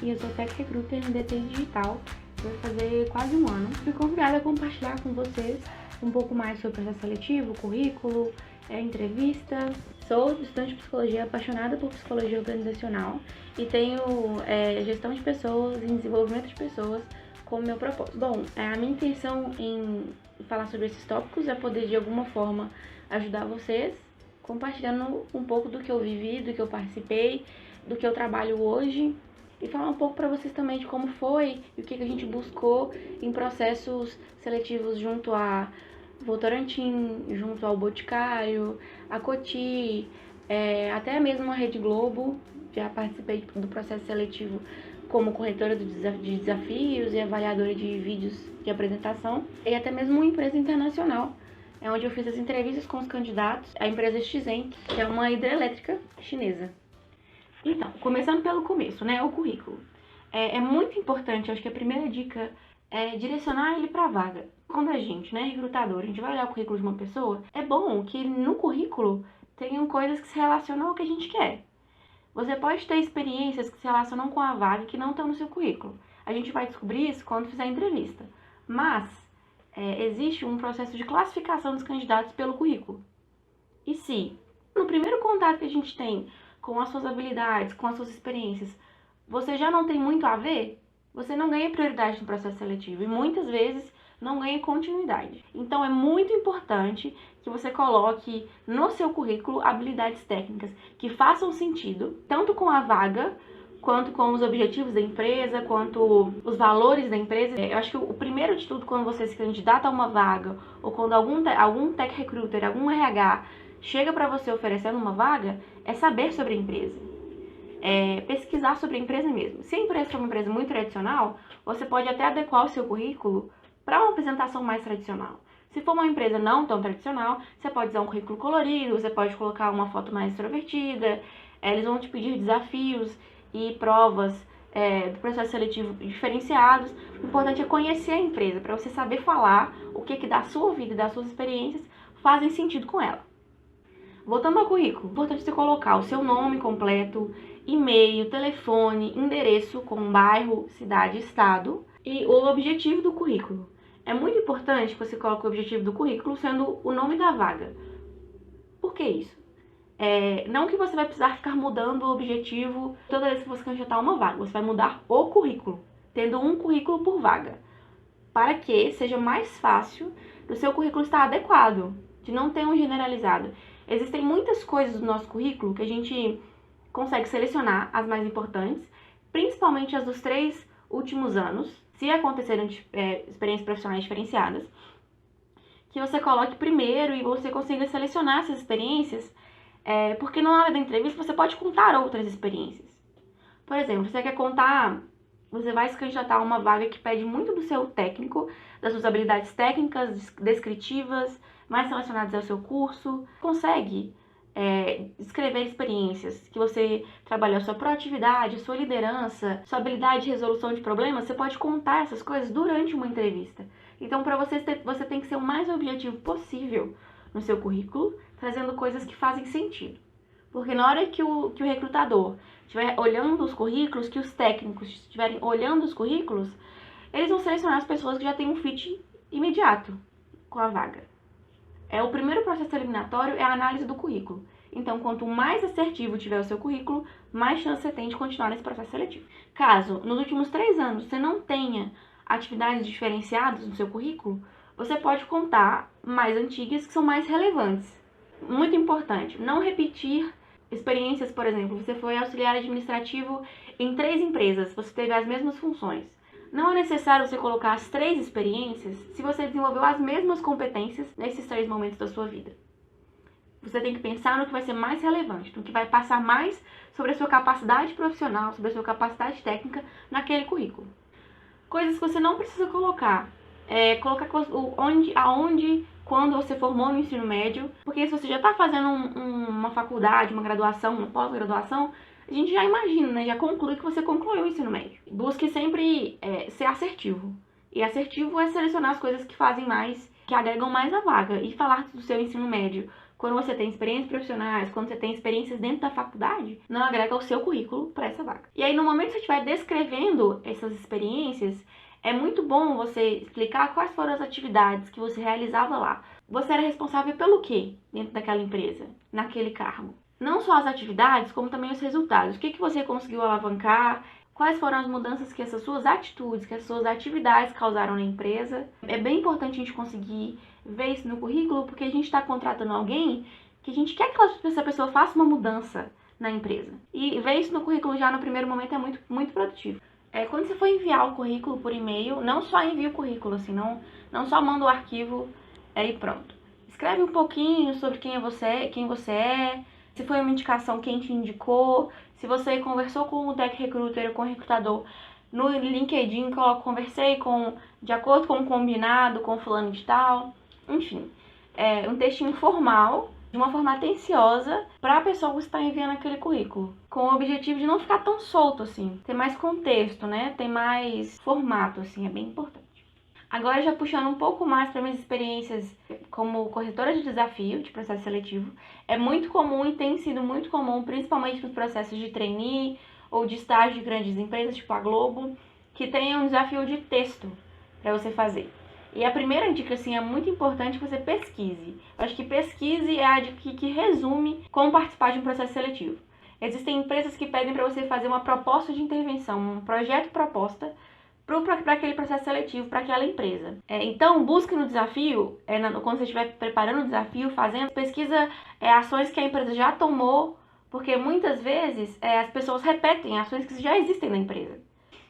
e eu sou Tech Recruiter em DT Digital. Vai fazer quase um ano. Fui convidada a compartilhar com vocês um pouco mais sobre o processo seletivo, currículo, entrevista. Sou estudante de psicologia, apaixonada por psicologia organizacional e tenho gestão de pessoas e desenvolvimento de pessoas como meu propósito. Bom, a minha intenção em falar sobre esses tópicos é poder de alguma forma ajudar vocês, compartilhando um pouco do que eu vivi, do que eu participei, do que eu trabalho hoje e falar um pouco para vocês também de como foi e o que a gente buscou em processos seletivos junto a Votorantim, junto ao Boticário, a Coty, até mesmo a Rede Globo. Já participei do processo seletivo como corretora de desafios e avaliadora de vídeos de apresentação, e até mesmo uma empresa internacional, onde eu fiz as entrevistas com os candidatos, a empresa Xen, que é uma hidrelétrica chinesa. Então, começando pelo começo, né, o currículo. É muito importante, acho que a primeira dica é direcionar ele para a vaga. Quando a gente, né, recrutador, a gente vai olhar o currículo de uma pessoa, é bom que no currículo tenham coisas que se relacionam ao que a gente quer. Você pode ter experiências que se relacionam com a vaga que não estão no seu currículo. A gente vai descobrir isso quando fizer a entrevista. Mas existe um processo de classificação dos candidatos pelo currículo. E se no primeiro contato que a gente tem com as suas habilidades, com as suas experiências, você já não tem muito a ver, você não ganha prioridade no processo seletivo e muitas vezes não ganha continuidade. Então é muito importante que você coloque no seu currículo habilidades técnicas que façam sentido, tanto com a vaga, quanto com os objetivos da empresa, quanto os valores da empresa. Eu acho que o primeiro de tudo, quando você se candidata a uma vaga, ou quando algum tech recruiter, algum RH chega para você oferecendo uma vaga, é saber sobre a empresa. Pesquisar sobre a empresa mesmo. Se a empresa for uma empresa muito tradicional, você pode até adequar o seu currículo para uma apresentação mais tradicional. Se for uma empresa não tão tradicional, você pode usar um currículo colorido, você pode colocar uma foto mais extrovertida, eles vão te pedir desafios e provas do processo seletivo diferenciados. O importante é conhecer a empresa, para você saber falar o que da sua vida e das suas experiências fazem sentido com ela. Voltando ao currículo, é importante você colocar o seu nome completo, e-mail, telefone, endereço com bairro, cidade, estado e o objetivo do currículo. É muito importante que você coloque o objetivo do currículo sendo o nome da vaga. Por que isso? Não que você vai precisar ficar mudando o objetivo toda vez que você candidatar uma vaga. Você vai mudar o currículo, tendo um currículo por vaga, para que seja mais fácil do seu currículo estar adequado, de não ter um generalizado. Existem muitas coisas do nosso currículo que a gente consegue selecionar as mais importantes, principalmente as dos 3 últimos anos, se acontecerem experiências profissionais diferenciadas, que você coloque primeiro e você consiga selecionar essas experiências, porque na hora da entrevista você pode contar outras experiências. Por exemplo, você vai se candidatar a uma vaga que pede muito do seu técnico, das suas habilidades técnicas, descritivas, mais relacionadas ao seu curso. Consegue descrever experiências que você trabalhou a sua proatividade, a sua liderança, sua habilidade de resolução de problemas. Você pode contar essas coisas durante uma entrevista. Então, para você tem que ser o mais objetivo possível no seu currículo, trazendo coisas que fazem sentido. Porque na hora que o recrutador estiver olhando os currículos, que os técnicos estiverem olhando os currículos, eles vão selecionar as pessoas que já têm um fit imediato com a vaga. O primeiro processo eliminatório é a análise do currículo. Então, quanto mais assertivo tiver o seu currículo, mais chance você tem de continuar nesse processo seletivo. Caso, nos últimos 3 anos, você não tenha atividades diferenciadas no seu currículo, você pode contar mais antigas que são mais relevantes. Muito importante, não repetir experiências. Por exemplo, você foi auxiliar administrativo em 3 empresas, você teve as mesmas funções. Não é necessário você colocar as 3 experiências se você desenvolveu as mesmas competências nesses 3 momentos da sua vida. Você tem que pensar no que vai ser mais relevante, no que vai passar mais sobre a sua capacidade profissional, sobre a sua capacidade técnica naquele currículo. Coisas que você não precisa colocar. Colocar aonde, quando você formou no ensino médio, porque se você já está fazendo uma faculdade, uma graduação, uma pós-graduação, a gente já imagina, né? Já conclui que você concluiu o ensino médio. Busque sempre ser assertivo. E assertivo é selecionar as coisas que fazem mais, que agregam mais a vaga. E falar do seu ensino médio quando você tem experiências profissionais, quando você tem experiências dentro da faculdade, não agrega ao seu currículo para essa vaga. E aí, no momento que você estiver descrevendo essas experiências, é muito bom você explicar quais foram as atividades que você realizava lá. Você era responsável pelo quê dentro daquela empresa, naquele cargo? Não só as atividades, como também os resultados. O que você conseguiu alavancar? Quais foram as mudanças que essas suas atitudes, que essas suas atividades causaram na empresa? É bem importante a gente conseguir ver isso no currículo, porque a gente está contratando alguém que a gente quer que essa pessoa faça uma mudança na empresa. E ver isso no currículo já no primeiro momento é muito produtivo. Quando você for enviar o currículo por e-mail, não só envia o currículo, assim, não só manda o arquivo e pronto. Escreve um pouquinho sobre quem você é, se foi uma indicação, quem te indicou, se você conversou com o Tech Recruiter ou com o recrutador no LinkedIn, conversei de acordo com o combinado, com fulano de tal. Enfim, um textinho formal, de uma forma atenciosa, para a pessoa que está enviando aquele currículo, com o objetivo de não ficar tão solto assim, ter mais contexto, né? Ter mais formato, assim, é bem importante. Agora, já puxando um pouco mais para minhas experiências como corretora de desafio, de processo seletivo, é muito comum e tem sido muito comum, principalmente nos processos de trainee ou de estágio de grandes empresas, tipo a Globo, que tenha um desafio de texto para você fazer. E a primeira dica, assim, é muito importante que você pesquise. Eu acho que pesquise é a dica que resume como participar de um processo seletivo. Existem empresas que pedem para você fazer uma proposta de intervenção, um projeto-proposta, para aquele processo seletivo, para aquela empresa. Então, busque no desafio, quando você estiver preparando o desafio, fazendo, pesquisa ações que a empresa já tomou, porque muitas vezes as pessoas repetem ações que já existem na empresa.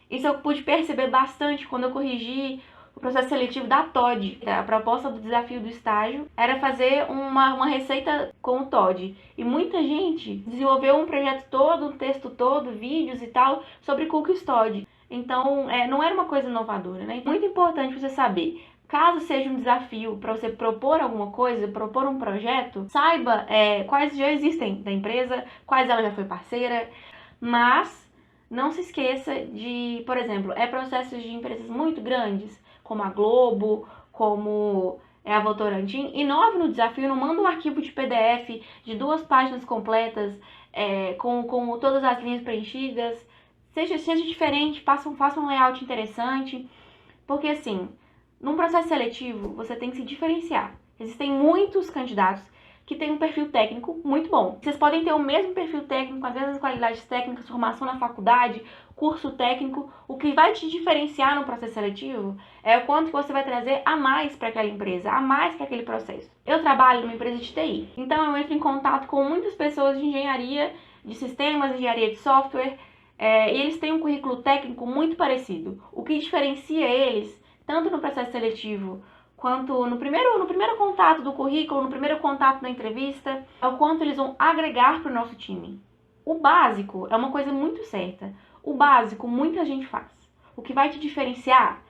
Isso eu pude perceber bastante quando eu corrigi o processo seletivo da Toddy. A proposta do desafio do estágio era fazer uma receita com o Toddy. E muita gente desenvolveu um projeto todo, um texto todo, vídeos e tal, sobre cookies Toddy. Então, não era uma coisa inovadora, né? Muito importante você saber, caso seja um desafio para você propor alguma coisa, propor um projeto, saiba quais já existem da empresa, quais ela já foi parceira, mas não se esqueça de, por exemplo, processos de empresas muito grandes, como a Globo, como a Votorantim, inove no desafio, não manda um arquivo de PDF de 2 páginas completas, com todas as linhas preenchidas. Seja diferente, faça um layout interessante, porque assim, num processo seletivo, você tem que se diferenciar. Existem muitos candidatos que têm um perfil técnico muito bom. Vocês podem ter o mesmo perfil técnico, as mesmas qualidades técnicas, formação na faculdade, curso técnico. O que vai te diferenciar no processo seletivo é o quanto que você vai trazer a mais para aquela empresa, a mais para aquele processo. Eu trabalho numa empresa de TI, então eu entro em contato com muitas pessoas de engenharia de sistemas, engenharia de software, e eles têm um currículo técnico muito parecido. O que diferencia eles, tanto no processo seletivo quanto no primeiro contato do currículo, no primeiro contato da entrevista, é o quanto eles vão agregar para o nosso time. O básico é uma coisa muito certa. O básico muita gente faz. O que vai te diferenciar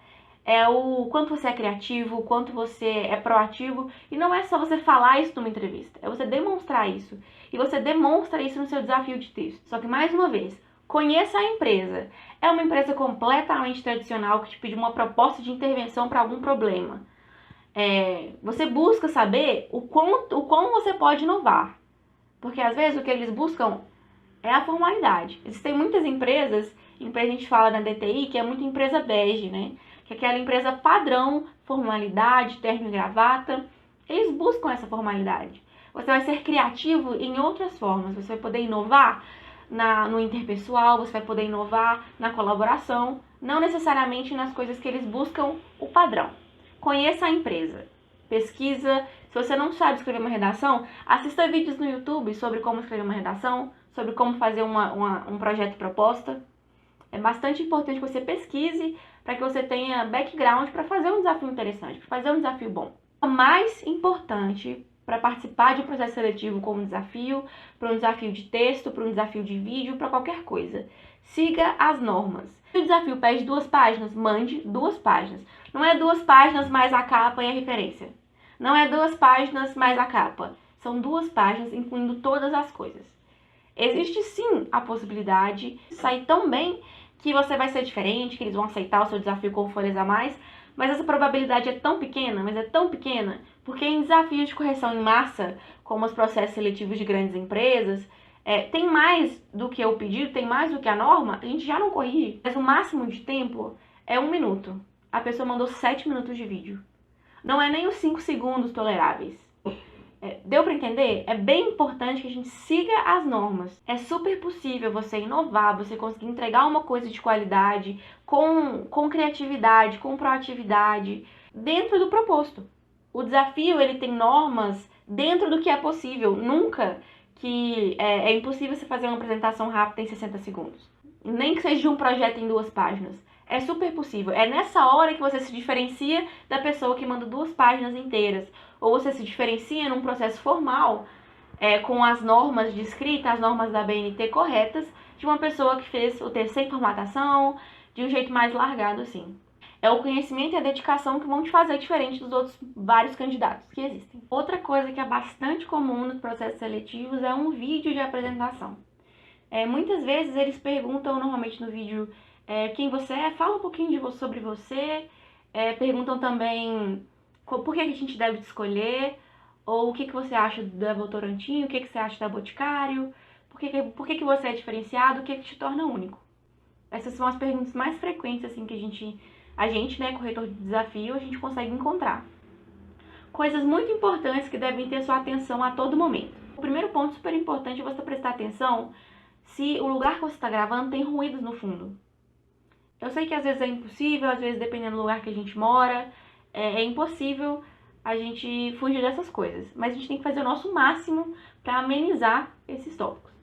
é o quanto você é criativo, o quanto você é proativo. E não é só você falar isso numa entrevista, é você demonstrar isso. E você demonstra isso no seu desafio de texto. Só que, mais uma vez, conheça a empresa. É uma empresa completamente tradicional que te pede uma proposta de intervenção para algum problema. Você busca saber o quão você pode inovar. Porque às vezes o que eles buscam é a formalidade. Existem muitas empresas, a gente fala na DTI, que é muita empresa bege, né? Que é aquela empresa padrão, formalidade, terno e gravata. Eles buscam essa formalidade. Você vai ser criativo em outras formas. Você vai poder inovar no interpessoal, você vai poder inovar na colaboração, não necessariamente nas coisas que eles buscam o padrão. Conheça a empresa, pesquisa. Se você não sabe escrever uma redação, assista vídeos no YouTube sobre como escrever uma redação, sobre como fazer um projeto proposta. É bastante importante que você pesquise para que você tenha background para fazer um desafio interessante, para fazer um desafio bom. O mais importante para participar de um processo seletivo como desafio, para um desafio de texto, para um desafio de vídeo, para qualquer coisa. Siga as normas. Se o desafio pede 2 páginas, mande 2 páginas. Não é 2 páginas mais a capa e a referência. Não é 2 páginas mais a capa. São 2 páginas incluindo todas as coisas. Existe sim a possibilidade de sair tão bem que você vai ser diferente, que eles vão aceitar o seu desafio com folhas a mais, mas essa probabilidade é tão pequena, porque em desafios de correção em massa, como os processos seletivos de grandes empresas, tem mais do que o pedido, tem mais do que a norma, a gente já não corrige. Mas o máximo de tempo é 1 minuto. A pessoa mandou 7 minutos de vídeo. Não é nem os 5 segundos toleráveis. Deu pra entender? É bem importante que a gente siga as normas. É super possível você inovar, você conseguir entregar uma coisa de qualidade, com criatividade, com proatividade, dentro do proposto. O desafio, ele tem normas dentro do que é possível. Nunca que é impossível você fazer uma apresentação rápida em 60 segundos. Nem que seja um projeto em 2 páginas. É super possível. É nessa hora que você se diferencia da pessoa que manda 2 páginas inteiras. Ou você se diferencia num processo formal, com as normas de escrita, as normas da BNT corretas, de uma pessoa que fez o texto sem formatação, de um jeito mais largado, assim. É o conhecimento e a dedicação que vão te fazer diferente dos outros vários candidatos que existem. Outra coisa que é bastante comum nos processos seletivos é um vídeo de apresentação. Muitas vezes eles perguntam normalmente no vídeo quem você é, fala um pouquinho sobre você, perguntam também por que a gente deve te escolher, ou o que você acha da Votorantim, o que você acha da Boticário, por que você é diferenciado, o que te torna único. Essas são as perguntas mais frequentes assim que a gente, né, corretor de desafio, a gente consegue encontrar. Coisas muito importantes que devem ter sua atenção a todo momento. O primeiro ponto super importante é você prestar atenção se o lugar que você está gravando tem ruídos no fundo. Eu sei que às vezes é impossível, às vezes dependendo do lugar que a gente mora, é impossível a gente fugir dessas coisas. Mas a gente tem que fazer o nosso máximo para amenizar esses tópicos.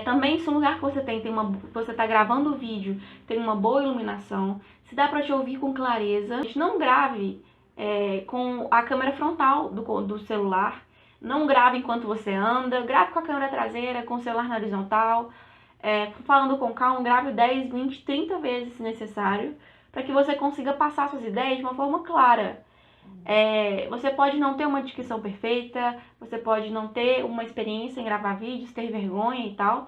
Também se um lugar que você está gravando o vídeo tem uma boa iluminação, se dá para te ouvir com clareza, não grave com a câmera frontal do celular, não grave enquanto você anda, grave com a câmera traseira, com o celular na horizontal, falando com calma, grave 10, 20, 30 vezes se necessário, para que você consiga passar suas ideias de uma forma clara. Você pode não ter uma dicção perfeita, você pode não ter uma experiência em gravar vídeos, ter vergonha e tal,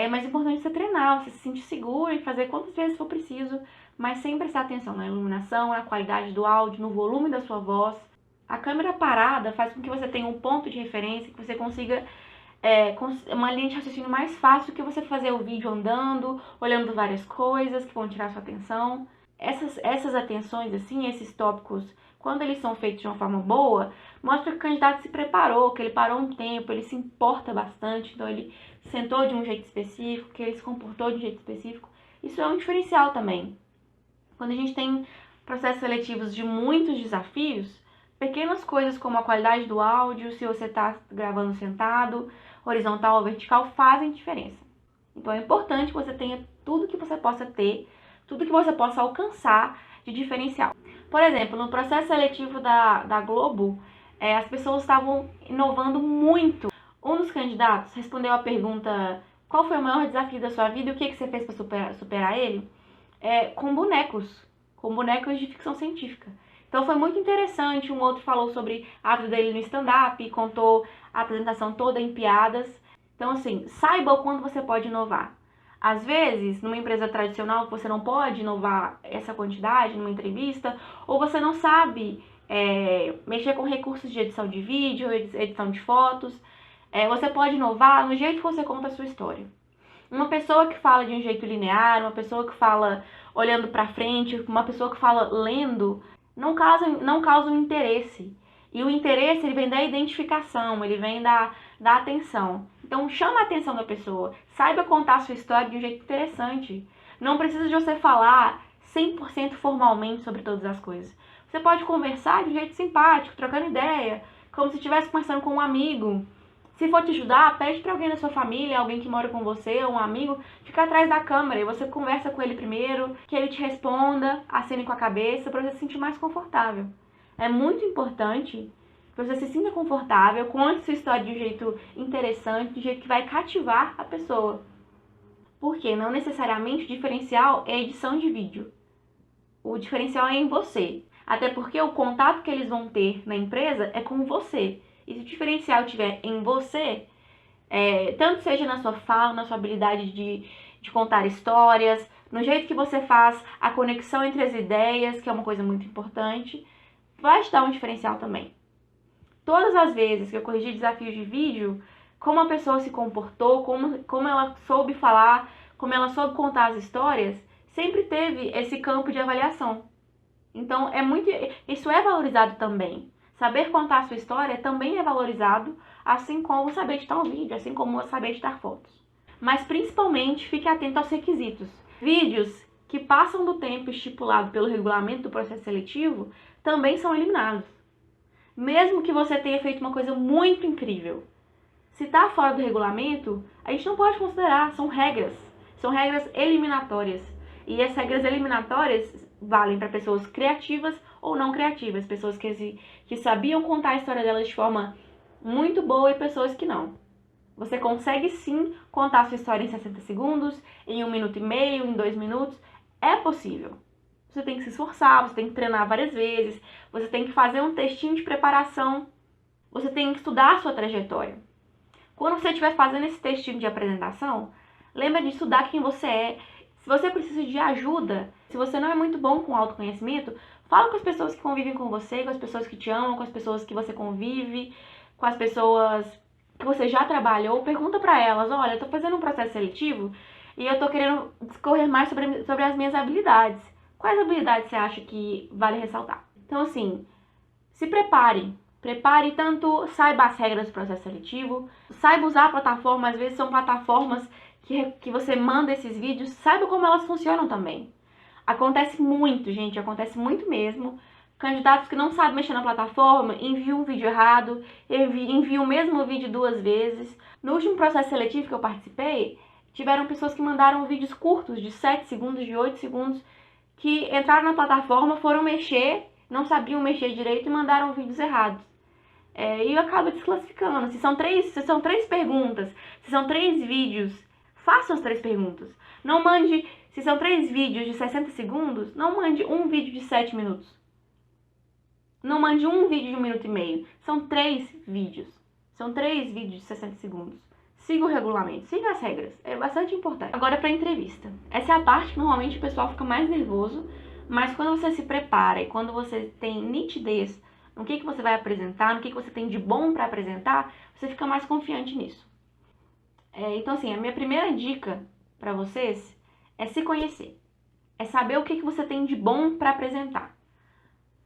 mas é importante você treinar, você se sentir seguro e fazer quantas vezes for preciso, mas sem prestar atenção na iluminação, na qualidade do áudio, no volume da sua voz. A câmera parada faz com que você tenha um ponto de referência, que você consiga uma linha de raciocínio mais fácil que você fazer o vídeo andando, olhando várias coisas que vão tirar sua atenção. Essas atenções, assim, esses tópicos, quando eles são feitos de uma forma boa, mostra que o candidato se preparou, que ele parou um tempo, ele se importa bastante, então ele sentou de um jeito específico, que ele se comportou de um jeito específico. Isso é um diferencial também. Quando a gente tem processos seletivos de muitos desafios, pequenas coisas como a qualidade do áudio, se você está gravando sentado, horizontal ou vertical, fazem diferença. Então é importante que você tenha tudo que você possa ter, tudo que você possa alcançar de diferencial. Por exemplo, no processo seletivo da Globo, as pessoas estavam inovando muito. Um dos candidatos respondeu a pergunta: qual foi o maior desafio da sua vida e o que você fez para superar ele? Com bonecos de ficção científica. Então foi muito interessante. Um outro falou sobre a vida dele no stand-up e contou a apresentação toda em piadas. Então, assim, saiba quando você pode inovar. Às vezes, numa empresa tradicional, você não pode inovar essa quantidade numa entrevista, ou você não sabe mexer com recursos de edição de vídeo, edição de fotos. Você pode inovar no jeito que você conta a sua história. Uma pessoa que fala de um jeito linear, uma pessoa que fala olhando para frente, uma pessoa que fala lendo, não causa um interesse. E o interesse, ele vem da identificação, ele vem da atenção. Então, chama a atenção da pessoa. Saiba contar a sua história de um jeito interessante. Não precisa de você falar 100% formalmente sobre todas as coisas. Você pode conversar de um jeito simpático, trocando ideia, como se estivesse conversando com um amigo. Se for te ajudar, pede para alguém da sua família, alguém que mora com você, um amigo, ficar atrás da câmera e você conversa com ele primeiro, que ele te responda, acene com a cabeça, para você se sentir mais confortável. É muito importante que você se sinta confortável, conte sua história de um jeito interessante, de um jeito que vai cativar a pessoa. Porque não necessariamente o diferencial é a edição de vídeo. O diferencial é em você. Até porque o contato que eles vão ter na empresa é com você. E se o diferencial estiver em você, tanto seja na sua fala, na sua habilidade de contar histórias, no jeito que você faz a conexão entre as ideias, que é uma coisa muito importante, vai te dar um diferencial também. todas as vezes que eu corrigi desafios de vídeo, como a pessoa se comportou, como ela soube falar, como ela soube contar as histórias, sempre teve esse campo de avaliação. Então, isso é valorizado também. Saber contar a sua história também é valorizado, assim como saber editar um vídeo, assim como saber editar fotos. Mas, principalmente, fique atento aos requisitos. Vídeos que passam do tempo estipulado pelo regulamento do processo seletivo também são eliminados. Mesmo que você tenha feito uma coisa muito incrível. Se está fora do regulamento, a gente não pode considerar, são regras eliminatórias. E as regras eliminatórias valem para pessoas criativas ou não criativas, pessoas que sabiam contar a história delas de forma muito boa e pessoas que não. Você consegue sim contar a sua história em 60 segundos, em 1 minuto e meio, em 2 minutos, é possível. Você tem que se esforçar, você tem que treinar várias vezes, você tem que fazer um textinho de preparação, você tem que estudar a sua trajetória. Quando você estiver fazendo esse textinho de apresentação, lembra de estudar quem você é. Se você precisa de ajuda, se você não é muito bom com autoconhecimento, fala com as pessoas que convivem com você, com as pessoas que te amam, com as pessoas que você convive, com as pessoas que você já trabalhou. Pergunta pra elas, olha, eu tô fazendo um processo seletivo e eu tô querendo discorrer mais sobre as minhas habilidades. Quais habilidades você acha que vale ressaltar? Então, assim, se prepare. Prepare tanto, saiba as regras do processo seletivo, saiba usar a plataforma, às vezes são plataformas que você manda esses vídeos, saiba como elas funcionam também. Acontece muito, gente, acontece muito mesmo. Candidatos que não sabem mexer na plataforma enviam um vídeo errado, enviam o mesmo vídeo 2 vezes. No último processo seletivo que eu participei, tiveram pessoas que mandaram vídeos curtos, de 7 segundos, de 8 segundos, que entraram na plataforma, foram mexer, não sabiam mexer direito e mandaram vídeos errados. E acaba desclassificando. Se são três perguntas, se são 3 vídeos, façam as 3 perguntas. Não mande, se são 3 vídeos de 60 segundos, não mande um vídeo de 7 minutos. Não mande um vídeo de 1 minuto e meio. São 3 vídeos. São 3 vídeos de 60 segundos. Siga o regulamento, siga as regras. É bastante importante. Agora para entrevista. Essa é a parte que normalmente o pessoal fica mais nervoso, mas quando você se prepara e quando você tem nitidez no que você vai apresentar, no que você tem de bom para apresentar, você fica mais confiante nisso. Então, assim, a minha primeira dica para vocês é se conhecer. É saber o que você tem de bom para apresentar.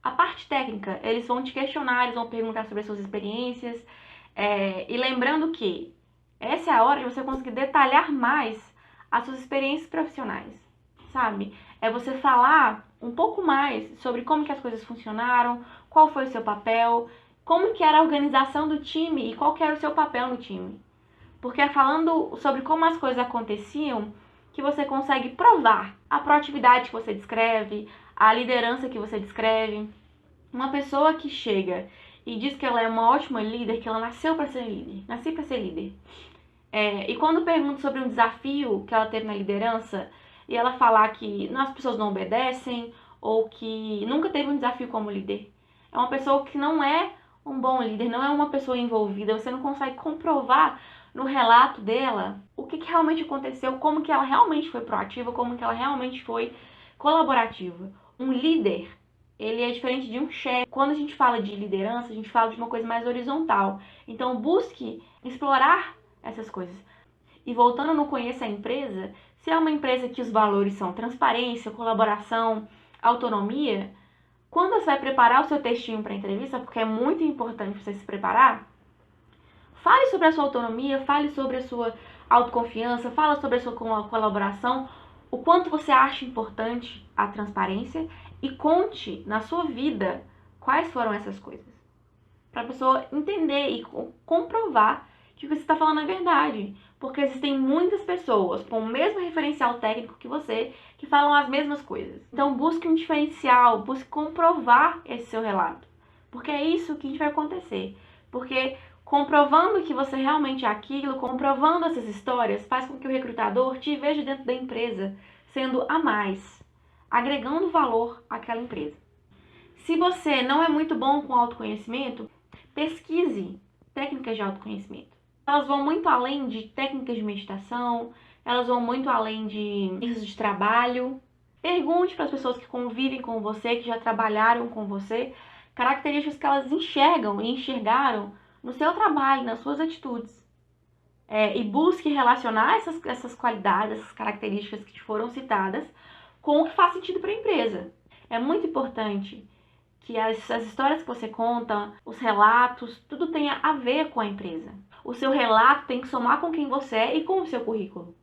A parte técnica, eles vão te questionar, eles vão perguntar sobre as suas experiências. E lembrando que essa é a hora de você conseguir detalhar mais as suas experiências profissionais, sabe? É você falar um pouco mais sobre como que as coisas funcionaram, qual foi o seu papel, como que era a organização do time e qual que era o seu papel no time. Porque é falando sobre como as coisas aconteciam que você consegue provar a proatividade que você descreve, a liderança que você descreve. Uma pessoa que chega e diz que ela é uma ótima líder, que ela nasceu para ser líder, nasci para ser líder. E quando pergunto sobre um desafio que ela teve na liderança, e ela falar que as pessoas não obedecem, ou que nunca teve um desafio como líder, é uma pessoa que não é um bom líder, não é uma pessoa envolvida, você não consegue comprovar no relato dela o que realmente aconteceu, como que ela realmente foi proativa, como que ela realmente foi colaborativa. Um líder, ele é diferente de um chefe. Quando a gente fala de liderança, a gente fala de uma coisa mais horizontal. Então busque explorar essas coisas. E voltando no Conheça a Empresa, se é uma empresa que os valores são transparência, colaboração, autonomia, quando você vai preparar o seu textinho para a entrevista, porque é muito importante você se preparar, fale sobre a sua autonomia, fale sobre a sua autoconfiança, fale sobre a sua colaboração, o quanto você acha importante a transparência e conte na sua vida quais foram essas coisas. Para a pessoa entender e comprovar que o que você está falando é verdade. Porque existem muitas pessoas com o mesmo referencial técnico que você que falam as mesmas coisas. Então busque um diferencial, busque comprovar esse seu relato. Porque é isso que vai acontecer. Porque comprovando que você realmente é aquilo, comprovando essas histórias, faz com que o recrutador te veja dentro da empresa sendo a mais, agregando valor àquela empresa. Se você não é muito bom com autoconhecimento, pesquise técnicas de autoconhecimento. Elas vão muito além de técnicas de meditação, elas vão muito além de exercícios de trabalho. Pergunte para as pessoas que convivem com você, que já trabalharam com você, características que elas enxergam e enxergaram no seu trabalho, nas suas atitudes. E busque relacionar essas qualidades, essas características que te foram citadas com o que faz sentido para a empresa. É muito importante que as histórias que você conta, os relatos, tudo tenha a ver com a empresa. O seu relato tem que somar com quem você é e com o seu currículo.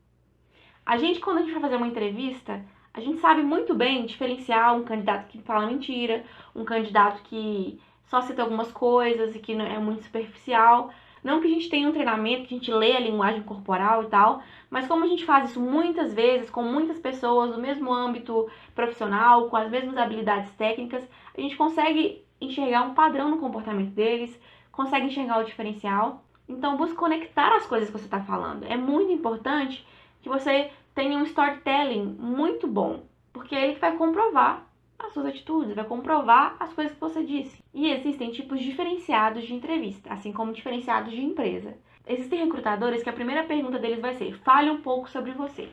Quando a gente vai fazer uma entrevista, a gente sabe muito bem diferenciar um candidato que fala mentira, um candidato que só cita algumas coisas e que não é muito superficial. Não que a gente tenha um treinamento, que a gente lê a linguagem corporal e tal, mas como a gente faz isso muitas vezes, com muitas pessoas do mesmo âmbito profissional, com as mesmas habilidades técnicas, a gente consegue enxergar um padrão no comportamento deles, consegue enxergar o diferencial. Então, busque conectar as coisas que você está falando. É muito importante que você tenha um storytelling muito bom, porque ele vai comprovar as suas atitudes, vai comprovar as coisas que você disse. E existem tipos diferenciados de entrevista, assim como diferenciados de empresa. Existem recrutadores que a primeira pergunta deles vai ser: fale um pouco sobre você.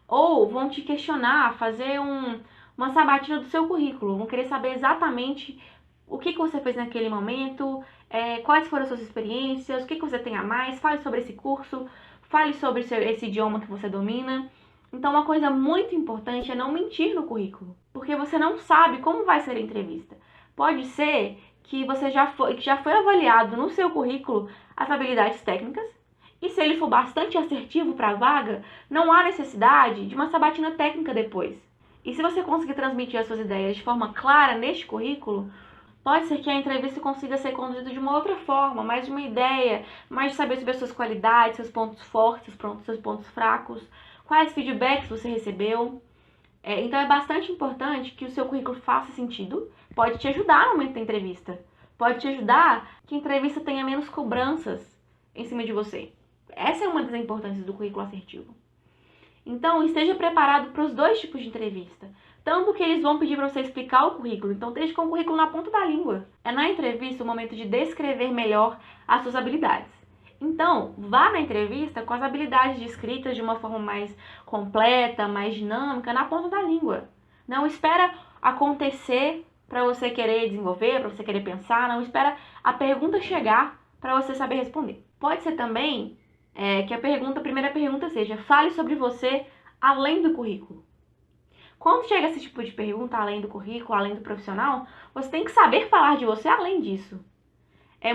Ou vão te questionar, fazer uma sabatina do seu currículo, vão querer saber exatamente o que você fez naquele momento, quais foram as suas experiências, o que você tem a mais, fale sobre esse curso, fale sobre esse idioma que você domina. Então, uma coisa muito importante é não mentir no currículo, porque você não sabe como vai ser a entrevista. Pode ser que já foi avaliado no seu currículo as habilidades técnicas, e se ele for bastante assertivo para a vaga, não há necessidade de uma sabatina técnica depois. E se você conseguir transmitir as suas ideias de forma clara neste currículo, pode ser que a entrevista consiga ser conduzida de uma outra forma, mais de uma ideia, mais de saber sobre as suas qualidades, seus pontos fortes, seus pontos fracos, quais feedbacks você recebeu. Então é bastante importante que o seu currículo faça sentido, pode te ajudar no momento da entrevista, pode te ajudar que a entrevista tenha menos cobranças em cima de você. Essa é uma das importâncias do currículo assertivo. Então, esteja preparado para os dois tipos de entrevista. Tanto que eles vão pedir para você explicar o currículo, então esteja com o currículo na ponta da língua. É na entrevista o momento de descrever melhor as suas habilidades. Então, vá na entrevista com as habilidades de escrita de uma forma mais completa, mais dinâmica, na ponta da língua. Não espera acontecer para você querer desenvolver, para você querer pensar, não espera a pergunta chegar para você saber responder. Pode ser também que a primeira pergunta seja: fale sobre você além do currículo. Quando chega esse tipo de pergunta, além do currículo, além do profissional, você tem que saber falar de você além disso.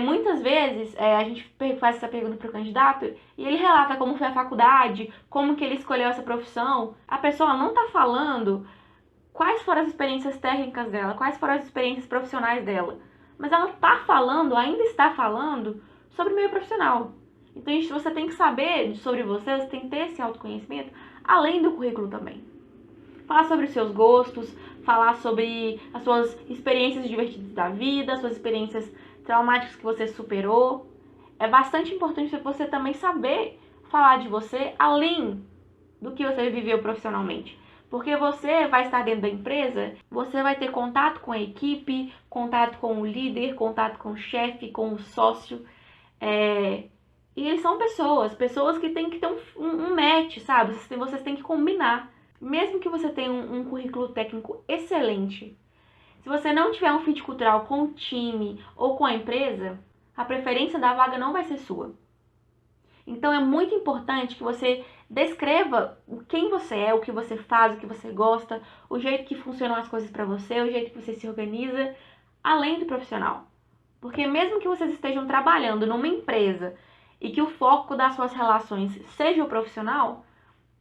Muitas vezes a gente faz essa pergunta para o candidato e ele relata como foi a faculdade, como que ele escolheu essa profissão. A pessoa não está falando quais foram as experiências técnicas dela, quais foram as experiências profissionais dela. Mas ela ainda está falando sobre o meio profissional. Então, você tem que saber sobre você tem que ter esse autoconhecimento, além do currículo também. Falar sobre os seus gostos, falar sobre as suas experiências divertidas da vida, as suas experiências traumáticas que você superou. É bastante importante você também saber falar de você, além do que você viveu profissionalmente. Porque você vai estar dentro da empresa, você vai ter contato com a equipe, contato com o líder, contato com o chefe, com o sócio. E eles são pessoas que têm que ter um match, sabe? Vocês têm que combinar. Mesmo que você tenha um currículo técnico excelente, se você não tiver um fit cultural com o time ou com a empresa, a preferência da vaga não vai ser sua. Então é muito importante que você descreva quem você é, o que você faz, o que você gosta, o jeito que funcionam as coisas para você, o jeito que você se organiza, além do profissional. Porque mesmo que vocês estejam trabalhando numa empresa e que o foco das suas relações seja o profissional,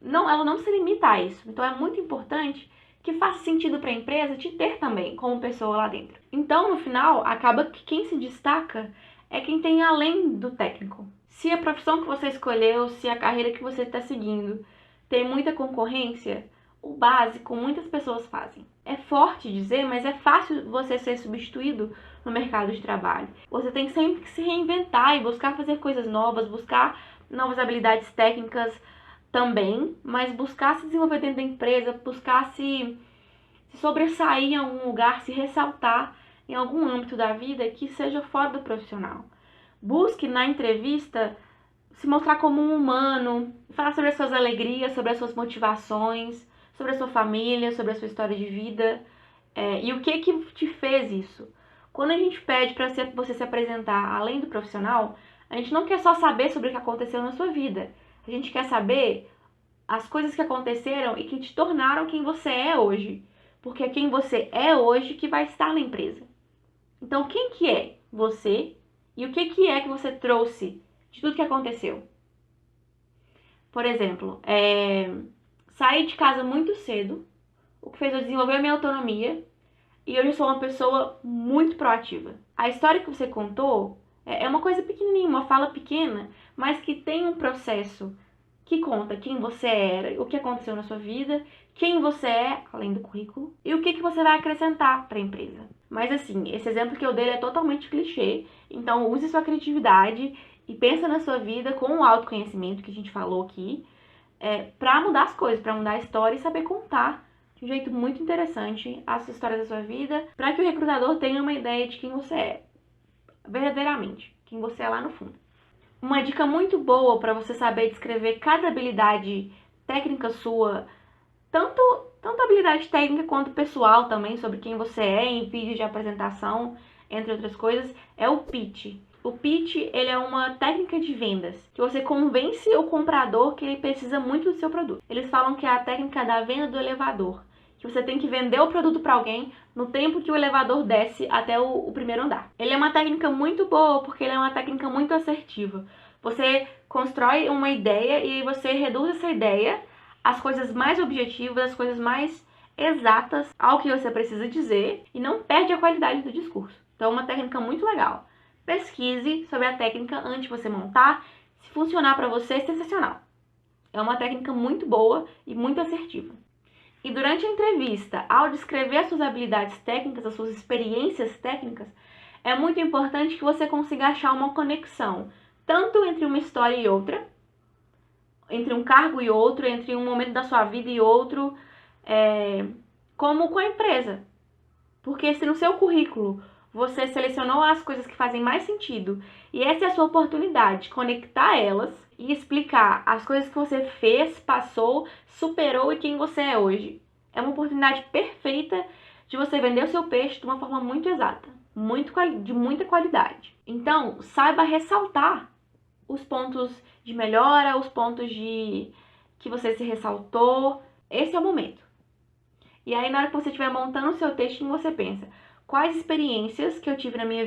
ela não se limita a isso. Então é muito importante que faça sentido para a empresa te ter também como pessoa lá dentro. Então, no final, acaba que quem se destaca é quem tem além do técnico. Se a profissão que você escolheu, se a carreira que você está seguindo tem muita concorrência, o básico muitas pessoas fazem. É forte dizer, mas é fácil você ser substituído no mercado de trabalho. Você tem sempre que se reinventar e buscar fazer coisas novas, buscar novas habilidades técnicas também, mas buscar se desenvolver dentro da empresa, buscar se sobressair em algum lugar, se ressaltar em algum âmbito da vida que seja fora do profissional. Busque na entrevista se mostrar como um humano, falar sobre as suas alegrias, sobre as suas motivações, sobre a sua família, sobre a sua história de vida, e o que te fez isso. Quando a gente pede para você se apresentar além do profissional, a gente não quer só saber sobre o que aconteceu na sua vida. A gente quer saber as coisas que aconteceram e que te tornaram quem você é hoje. Porque é quem você é hoje que vai estar na empresa. Então, quem que é você e o que é que você trouxe de tudo que aconteceu? Por exemplo, saí de casa muito cedo, o que fez eu desenvolver a minha autonomia, e hoje eu sou uma pessoa muito proativa. A história que você contou é uma coisa pequenininha, uma fala pequena, mas que tem um processo que conta quem você era, o que aconteceu na sua vida, quem você é, além do currículo, e o que você vai acrescentar para a empresa. Mas assim, esse exemplo que eu dei é totalmente clichê, então use sua criatividade e pensa na sua vida com o autoconhecimento que a gente falou aqui, para mudar as coisas, para mudar a história e saber contar de um jeito muito interessante as histórias da sua vida, para que o recrutador tenha uma ideia de quem você é, verdadeiramente, quem você é lá no fundo. Uma dica muito boa para você saber descrever cada habilidade técnica sua, tanto habilidade técnica quanto pessoal também, sobre quem você é em vídeo de apresentação, entre outras coisas, é o pitch. O pitch, ele é uma técnica de vendas, que você convence o comprador que ele precisa muito do seu produto. Eles falam que é a técnica da venda do elevador, que você tem que vender o produto para alguém no tempo que o elevador desce até o primeiro andar. Ele é uma técnica muito boa, porque ele é uma técnica muito assertiva. Você constrói uma ideia e você reduz essa ideia às coisas mais objetivas, às coisas mais exatas ao que você precisa dizer e não perde a qualidade do discurso. Então, é uma técnica muito legal. Pesquise sobre a técnica antes de você montar. Se funcionar para você, é sensacional. É uma técnica muito boa e muito assertiva. E durante a entrevista, ao descrever as suas habilidades técnicas, as suas experiências técnicas, é muito importante que você consiga achar uma conexão, tanto entre uma história e outra, entre um cargo e outro, entre um momento da sua vida e outro, como com a empresa. Porque se no seu currículo você selecionou as coisas que fazem mais sentido e essa é a sua oportunidade, conectar elas e explicar as coisas que você fez, passou, superou e quem você é hoje. É uma oportunidade perfeita de você vender o seu peixe de uma forma muito exata, de muita qualidade. Então, saiba ressaltar os pontos de melhora, os pontos que você se ressaltou. Esse é o momento. E aí, na hora que você estiver montando o seu textinho, você pensa: quais experiências que eu tive na minha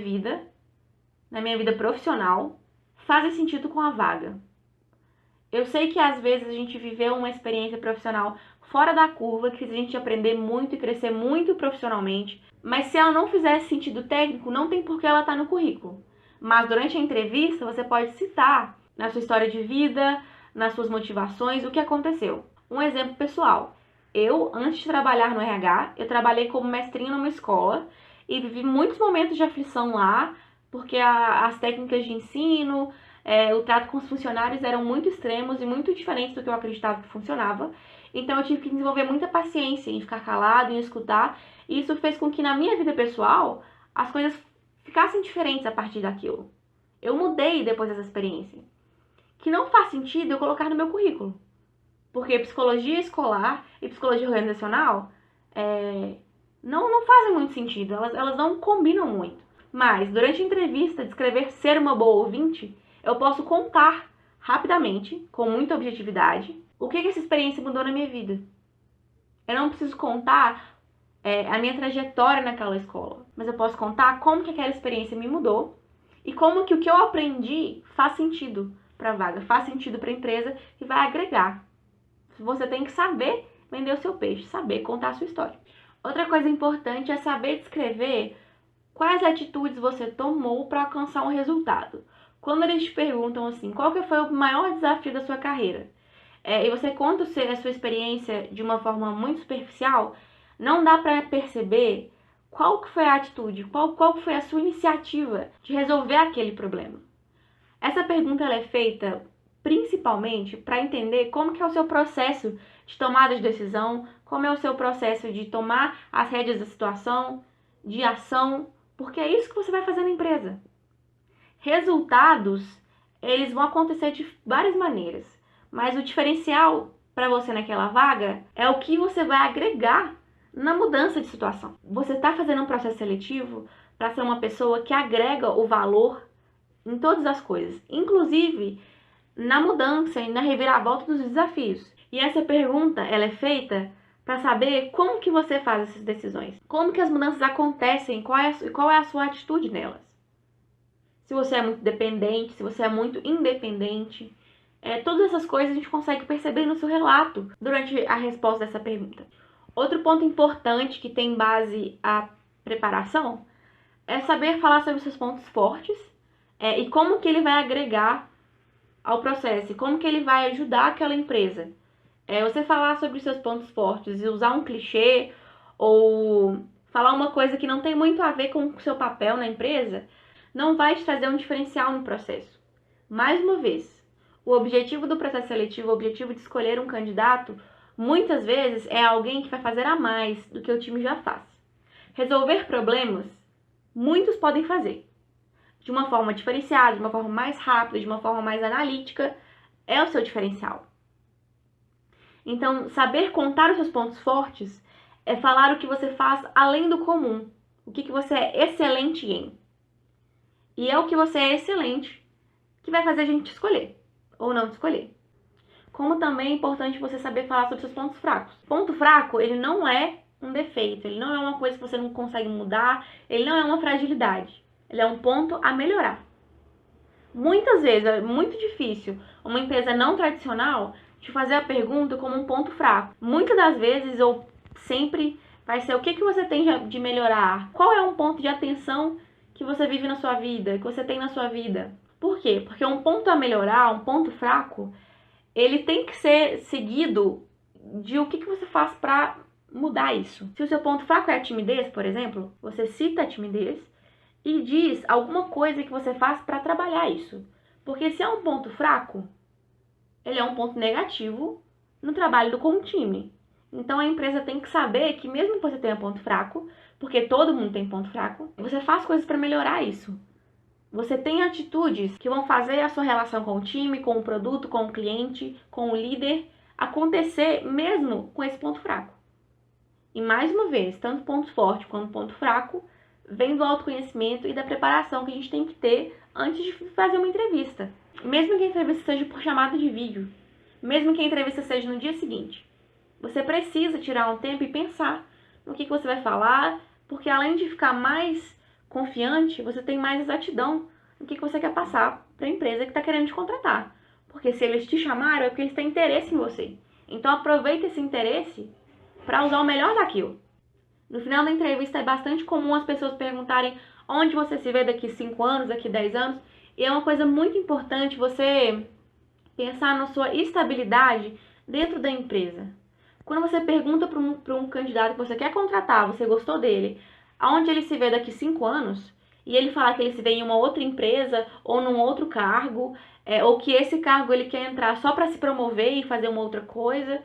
vida profissional, fazem sentido com a vaga? Eu sei que às vezes a gente viveu uma experiência profissional fora da curva, que fez a gente aprender muito e crescer muito profissionalmente, mas se ela não fizesse sentido técnico, não tem por que ela estar no currículo. Mas durante a entrevista, você pode citar na sua história de vida, nas suas motivações, o que aconteceu. Um exemplo pessoal. Eu, antes de trabalhar no RH, eu trabalhei como mestrinha numa escola e vivi muitos momentos de aflição lá, porque as técnicas de ensino, o trato com os funcionários eram muito extremos e muito diferentes do que eu acreditava que funcionava. Então eu tive que desenvolver muita paciência em ficar calado, em escutar, e isso fez com que na minha vida pessoal as coisas ficassem diferentes a partir daquilo. Eu mudei depois dessa experiência, que não faz sentido eu colocar no meu currículo. Porque psicologia escolar e psicologia organizacional não fazem muito sentido, elas não combinam muito. Mas, durante a entrevista, descrever ser uma boa ouvinte, eu posso contar rapidamente, com muita objetividade, o que essa experiência mudou na minha vida. Eu não preciso contar a minha trajetória naquela escola, mas eu posso contar como que aquela experiência me mudou e como que o que eu aprendi faz sentido para a vaga, faz sentido para a empresa e vai agregar. Você tem que saber vender o seu peixe, saber contar a sua história. Outra coisa importante é saber descrever quais atitudes você tomou para alcançar um resultado. Quando eles te perguntam assim, qual que foi o maior desafio da sua carreira? E você conta a sua experiência de uma forma muito superficial, não dá para perceber qual que foi a atitude, qual que foi a sua iniciativa de resolver aquele problema. Essa pergunta ela é feita principalmente para entender como que é o seu processo de tomada de decisão, como é o seu processo de tomar as rédeas da situação, de ação, porque é isso que você vai fazer na empresa. Resultados, eles vão acontecer de várias maneiras, mas o diferencial para você naquela vaga é o que você vai agregar na mudança de situação. Você está fazendo um processo seletivo para ser uma pessoa que agrega o valor em todas as coisas, inclusive na mudança e na reviravolta dos desafios. E essa pergunta, ela é feita para saber como que você faz essas decisões, como que as mudanças acontecem, qual é a sua atitude nelas. Se você é muito dependente, se você é muito independente, todas essas coisas a gente consegue perceber no seu relato durante a resposta dessa pergunta. Outro ponto importante que tem base à preparação é saber falar sobre seus pontos fortes e como que ele vai agregar ao processo, e como que ele vai ajudar aquela empresa. Você falar sobre os seus pontos fortes e usar um clichê ou falar uma coisa que não tem muito a ver com o seu papel na empresa, não vai te trazer um diferencial no processo. Mais uma vez, o objetivo do processo seletivo, o objetivo de escolher um candidato, muitas vezes é alguém que vai fazer a mais do que o time já faz. Resolver problemas, muitos podem fazer. De uma forma diferenciada, de uma forma mais rápida, de uma forma mais analítica, é o seu diferencial. Então, saber contar os seus pontos fortes é falar o que você faz além do comum, o que você é excelente em. E é o que você é excelente que vai fazer a gente escolher ou não escolher. Como também é importante você saber falar sobre seus pontos fracos. Ponto fraco, ele não é um defeito, ele não é uma coisa que você não consegue mudar, ele não é uma fragilidade. Ele é um ponto a melhorar. Muitas vezes é muito difícil uma empresa não tradicional te fazer a pergunta como um ponto fraco. Muitas das vezes ou sempre vai ser o que você tem de melhorar. Qual é um ponto de atenção que você vive na sua vida, que você tem na sua vida. Por quê? Porque um ponto a melhorar, um ponto fraco, ele tem que ser seguido de o que você faz para mudar isso. Se o seu ponto fraco é a timidez, por exemplo, você cita a timidez e diz alguma coisa que você faz para trabalhar isso. Porque se é um ponto fraco, ele é um ponto negativo no trabalho com o time. Então a empresa tem que saber que mesmo que você tenha ponto fraco, porque todo mundo tem ponto fraco, você faz coisas para melhorar isso. Você tem atitudes que vão fazer a sua relação com o time, com o produto, com o cliente, com o líder acontecer mesmo com esse ponto fraco. E mais uma vez, tanto ponto forte quanto ponto fraco vem do autoconhecimento e da preparação que a gente tem que ter antes de fazer uma entrevista. Mesmo que a entrevista seja por chamada de vídeo, mesmo que a entrevista seja no dia seguinte, você precisa tirar um tempo e pensar no que você vai falar, porque além de ficar mais confiante, você tem mais exatidão no que você quer passar para a empresa que está querendo te contratar. Porque se eles te chamaram é porque eles têm interesse em você. Então aproveita esse interesse para usar o melhor daquilo. No final da entrevista é bastante comum as pessoas perguntarem onde você se vê daqui 5 anos, daqui 10 anos. E é uma coisa muito importante você pensar na sua estabilidade dentro da empresa. Quando você pergunta para um candidato que você quer contratar, você gostou dele, aonde ele se vê daqui 5 anos, e ele falar que ele se vê em uma outra empresa ou num outro cargo, ou que esse cargo ele quer entrar só para se promover e fazer uma outra coisa,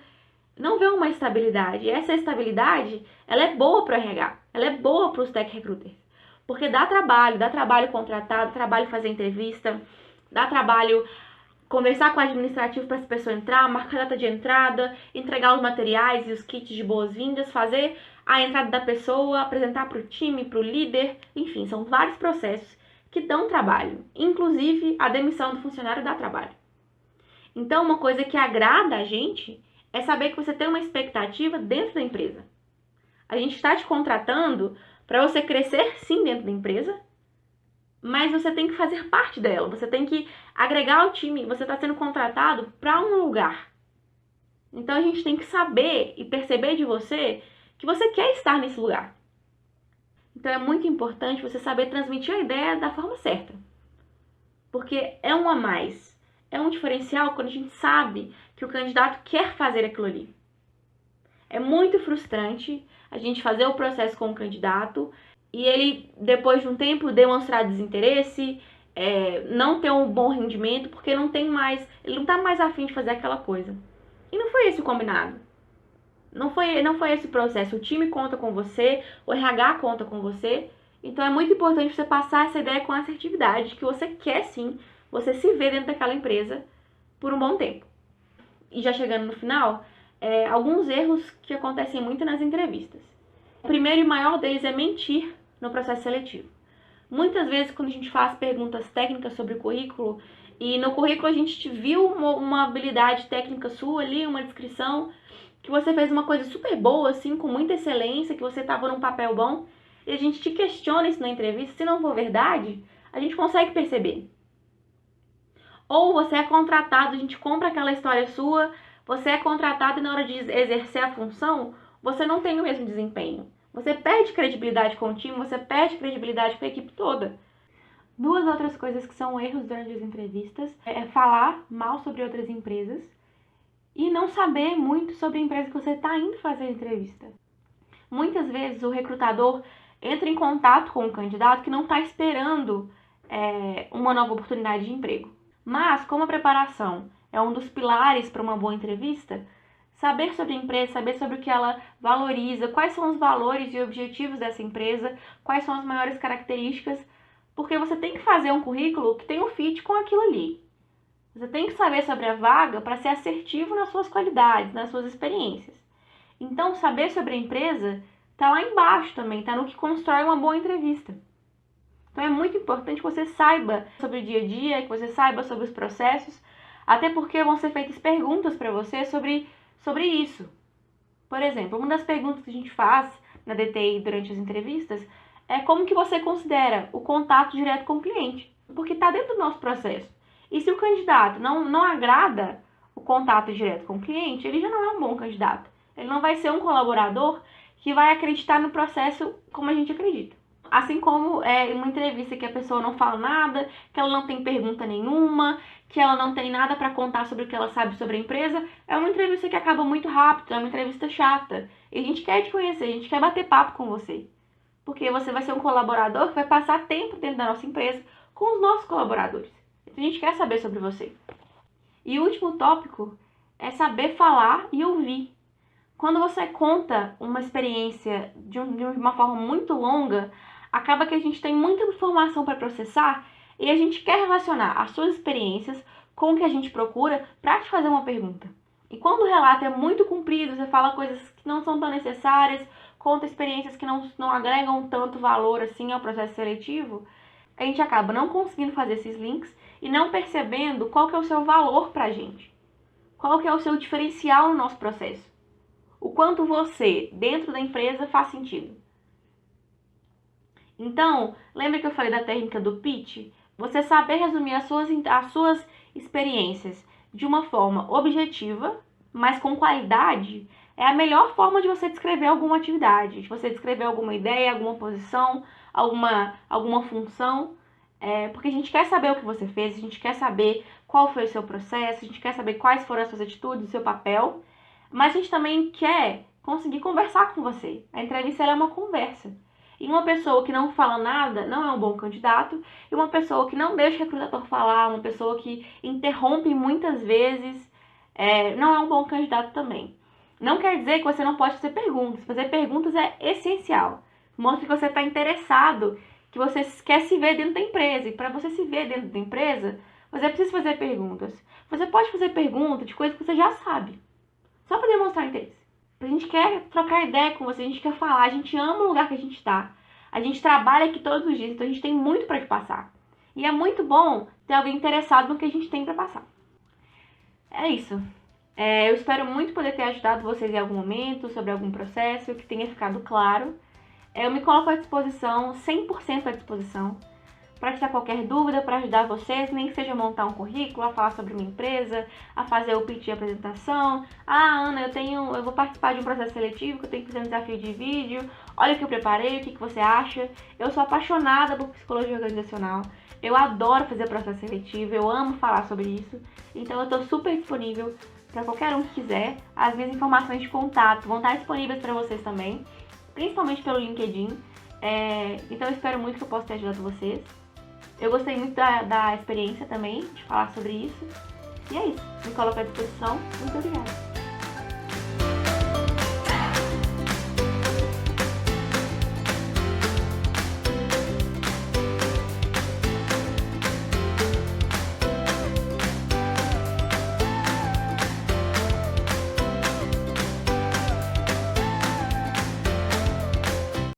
não vê uma estabilidade. E essa estabilidade, ela é boa para o RH, ela é boa para os tech recruiters. Porque dá trabalho contratar, dá trabalho fazer entrevista, dá trabalho conversar com o administrativo para essa pessoa entrar, marcar a data de entrada, entregar os materiais e os kits de boas-vindas, fazer a entrada da pessoa, apresentar para o time, para o líder, enfim, são vários processos que dão trabalho. Inclusive, a demissão do funcionário dá trabalho. Então, uma coisa que agrada a gente é saber que você tem uma expectativa dentro da empresa. A gente está te contratando para você crescer sim dentro da empresa, mas você tem que fazer parte dela, você tem que agregar ao time, você está sendo contratado para um lugar. Então a gente tem que saber e perceber de você que você quer estar nesse lugar. Então é muito importante você saber transmitir a ideia da forma certa. Porque é um a mais, é um diferencial quando a gente sabe que o candidato quer fazer aquilo ali. É muito frustrante a gente fazer o processo com o candidato e ele, depois de um tempo, demonstrar desinteresse, não ter um bom rendimento, porque ele não tá mais afim de fazer aquela coisa. E não foi esse o combinado. Não foi esse o processo. O time conta com você, o RH conta com você. Então é muito importante você passar essa ideia com assertividade, que você quer sim, você se vê dentro daquela empresa por um bom tempo. E já chegando no final, alguns erros que acontecem muito nas entrevistas. O primeiro e maior deles é mentir no processo seletivo. Muitas vezes, quando a gente faz perguntas técnicas sobre o currículo, e no currículo a gente viu uma habilidade técnica sua ali, uma descrição, que você fez uma coisa super boa, assim, com muita excelência, que você estava num papel bom, e a gente te questiona isso na entrevista, se não for verdade, a gente consegue perceber. Ou você é contratado, a gente compra aquela história sua, você é contratado e na hora de exercer a função, você não tem o mesmo desempenho. Você perde credibilidade com o time, você perde credibilidade com a equipe toda. Duas outras coisas que são erros durante as entrevistas é falar mal sobre outras empresas e não saber muito sobre a empresa que você está indo fazer a entrevista. Muitas vezes o recrutador entra em contato com o candidato que não está esperando uma nova oportunidade de emprego. Mas, como a preparação é um dos pilares para uma boa entrevista, saber sobre a empresa, saber sobre o que ela valoriza, quais são os valores e objetivos dessa empresa, quais são as maiores características, porque você tem que fazer um currículo que tenha um fit com aquilo ali. Você tem que saber sobre a vaga para ser assertivo nas suas qualidades, nas suas experiências. Então, saber sobre a empresa está lá embaixo também, está no que constrói uma boa entrevista. Então, é muito importante que você saiba sobre o dia a dia, que você saiba sobre os processos, até porque vão ser feitas perguntas para você sobre isso. Por exemplo, uma das perguntas que a gente faz na DTI durante as entrevistas é como que você considera o contato direto com o cliente, porque está dentro do nosso processo. E se o candidato não agrada o contato direto com o cliente, ele já não é um bom candidato. Ele não vai ser um colaborador que vai acreditar no processo como a gente acredita. Assim como em uma entrevista que a pessoa não fala nada, que ela não tem pergunta nenhuma, que ela não tem nada para contar sobre o que ela sabe sobre a empresa, é uma entrevista que acaba muito rápido, é uma entrevista chata. E a gente quer te conhecer, a gente quer bater papo com você. Porque você vai ser um colaborador que vai passar tempo dentro da nossa empresa com os nossos colaboradores. Então a gente quer saber sobre você. E o último tópico é saber falar e ouvir. Quando você conta uma experiência de uma forma muito longa, acaba que a gente tem muita informação para processar e a gente quer relacionar as suas experiências com o que a gente procura para te fazer uma pergunta. E quando o relato é muito comprido, você fala coisas que não são tão necessárias, conta experiências que não agregam tanto valor assim ao processo seletivo, a gente acaba não conseguindo fazer esses links e não percebendo qual que é o seu valor para a gente. Qual que é o seu diferencial no nosso processo. O quanto você, dentro da empresa, faz sentido. Então, lembra que eu falei da técnica do pitch? Você saber resumir as suas experiências de uma forma objetiva, mas com qualidade, é a melhor forma de você descrever alguma atividade, de você descrever alguma ideia, alguma posição, alguma função, porque a gente quer saber o que você fez, a gente quer saber qual foi o seu processo, a gente quer saber quais foram as suas atitudes, o seu papel, mas a gente também quer conseguir conversar com você. A entrevista ela é uma conversa. E uma pessoa que não fala nada não é um bom candidato, e uma pessoa que não deixa o recrutador falar, uma pessoa que interrompe muitas vezes, não é um bom candidato também. Não quer dizer que você não pode fazer perguntas. Fazer perguntas é essencial. Mostra que você está interessado, que você quer se ver dentro da empresa. E para você se ver dentro da empresa, você precisa fazer perguntas. Você pode fazer perguntas de coisas que você já sabe. Só para demonstrar interesse. A gente quer trocar ideia com você, a gente quer falar, a gente ama o lugar que a gente está. A gente trabalha aqui todos os dias, então a gente tem muito para te passar. E é muito bom ter alguém interessado no que a gente tem para passar. É isso. Eu espero muito poder ter ajudado vocês em algum momento, sobre algum processo, que tenha ficado claro. Eu me coloco à disposição, 100% à disposição, para tirar qualquer dúvida, para ajudar vocês, nem que seja montar um currículo, a falar sobre uma empresa, a fazer o pitch de apresentação. Ah, Ana, eu vou participar de um processo seletivo, que eu tenho que fazer um desafio de vídeo, olha o que eu preparei, o que você acha. Eu sou apaixonada por psicologia organizacional, eu adoro fazer processo seletivo, eu amo falar sobre isso, então eu estou super disponível para qualquer um que quiser. As minhas informações de contato vão estar disponíveis para vocês também, principalmente pelo LinkedIn. Então eu espero muito que eu possa ter ajudado vocês. Eu gostei muito da experiência também, de falar sobre isso. E é isso. Me coloco à disposição. Muito obrigada.